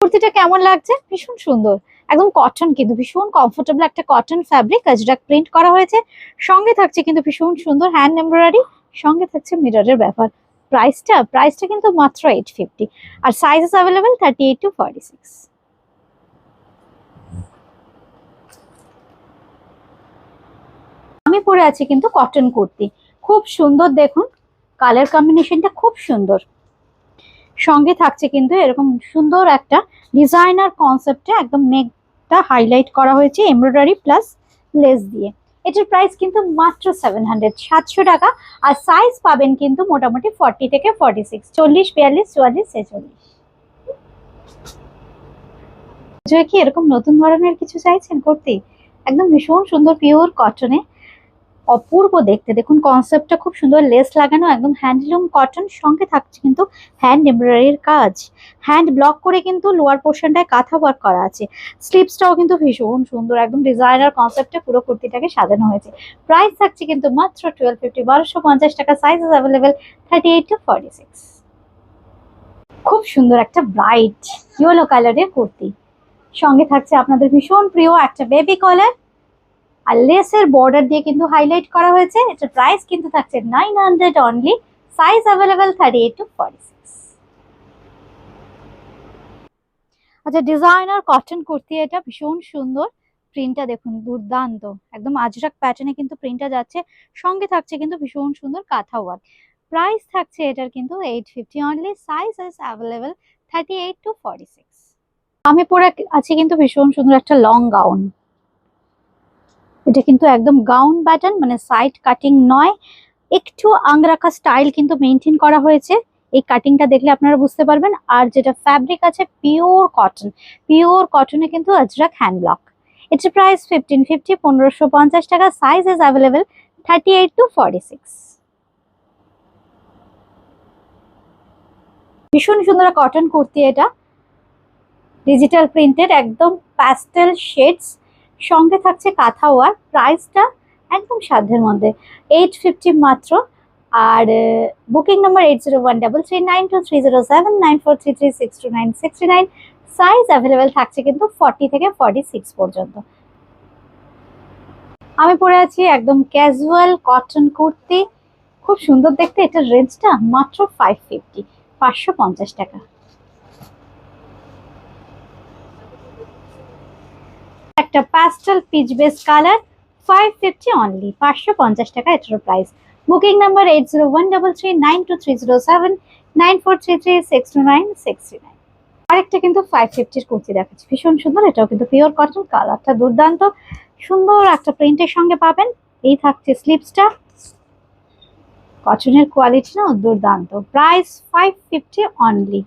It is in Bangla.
কুর্তিটা কেমন লাগছে? ভীষণ সুন্দর, একদম কটন, কিন্তু ভীষণ কমফোর্টেবল একটা কটন ফ্যাব্রিক, আজরাক প্রিন্ট করা হয়েছে। সঙ্গে থাকছে কিন্তু ভীষণ সুন্দর হ্যান্ড এমব্রয়ডারি, সঙ্গে থাকছে মিররের ব্যাপার। প্রাইসটা কিন্তু মাত্র 850, আর সাইজেস অ্যাভেলেবেল 38 to 46। আমি পরে আছি কিন্তু কটন কুর্তি, খুব সুন্দর, দেখুন কালার কম্বিনেশনটা খুব সুন্দর। সঙ্গে থাকছে কিন্তু এরকম সুন্দর একটা ডিজাইনার কনসেপ্টে একদম নেকটা হাইলাইট করা হয়েছে এমব্রয়ডারি প্লাস লেস দিয়ে। এটার প্রাইস কিন্তু মাত্র 700 টাকা, আর সাইজ পাবেন কিন্তু মোটামুটি 40 থেকে 46, 40, 42, 44, 46। কি এরকম নতুন ধরনের কিছু চাইছেন করতে? একদম ভীষণ সুন্দর পিওর কটনে, অপূর্ব দেখতে। দেখুন কনসেপ্টটা খুব সুন্দর, লেস লাগানো, একদম হ্যান্ডলুম কটন, সঙ্গে থাকছে কিন্তু হ্যান্ড এমব্রয়ডারির কাজ, হ্যান্ড ব্লক করে কিন্তু লোয়ার পোর্শনটায় কাঁথা ওয়ার্ক করা আছে। স্লিভসটাও কিন্তু ভীষণ সুন্দর, একদম ডিজাইনার কনসেপ্টে পুরো কুর্তিটাকে সাজানো হয়েছে। প্রাইস থাকছে কিন্তু মাত্র 1250, 1250 টাকা। Sizes available 38 to 46। খুব সুন্দর একটা ব্রাইট ইয়েলো কালারের কুর্তি, সঙ্গে থাকছে আপনাদের ভীষণ প্রিয় একটা বেবি কলার, আর লেসের বর্ডার দিয়ে কিন্তু হাইলাইট করা হয়েছে। এটার প্রাইস কিন্তু থাকছে 900 অনলি। Size available 38 to 46। আচ্ছা, ডিজাইনার কটন কুর্তি, এটা ভীষণ সুন্দর, প্রিন্টটা দেখুন দুর্দান্ত, একদম আজরাক প্যাটার্নে কিন্তু প্রিন্টটা যাচ্ছে। সঙ্গে থাকছে কিন্তু ভীষণ সুন্দর কাঁথা ওয়ার্ক। প্রাইস থাকছে এটার কিন্তু 850 only. Size is available 38 to 46। আমি পরে আছি কিন্তু ভীষণ সুন্দর একটা লং গাউন, এটা কিন্তু একদম গাউন প্যাটার্ন, মানে সাইড কাটিং নয়, একটু আংরাখা স্টাইল কিন্তু মেনটেন করা হয়েছে। এই কাটিংটা দেখলে আপনারা বুঝতে পারবেন। আর যেটা ফ্যাব্রিক আছে পিওর কটন, পিওর কটনে কিন্তু আজরাক হ্যান্ড ব্লক। এটার প্রাইস 1550, 1550 টাকা। Size is available 38 to 46। ভীষণ সুন্দর কটন কুর্তি, এটা ডিজিটাল প্রিন্টেড, একদম প্যাস্টেল শেডস, সঙ্গে থাকছে কাঁথা ওয়ার্ক। প্রাইসটা একদম সাধ্যের মধ্যে, 850 মাত্র। আর বুকিং নাম্বার 8013932307943362962969। সাইজ অ্যাভেলেবেল থাকছে কিন্তু 40 থেকে 46 পর্যন্ত। আমি পরে আছি একদম ক্যাজুয়াল কটন কুর্তি, খুব সুন্দর দেখতে। এটার রেঞ্জটা মাত্র 550, 550 টাকা। একটা pastel peach base colour, 550 only, 550 টাকা এটার প্রাইস। Booking number 80139323079433629629। আরেকটা কিন্তু 550 কুর্তি দেখাচ্ছি, ভীষণ সুন্দর, এটাও কিন্তু পিওর কটন, কালারটা দুর্দান্ত সুন্দর একটা প্রিন্টের সঙ্গে পাবেন। এই থাকছে স্লিভসটা, কটনের কোয়ালিটি না দুর্দান্ত। Price 550 only.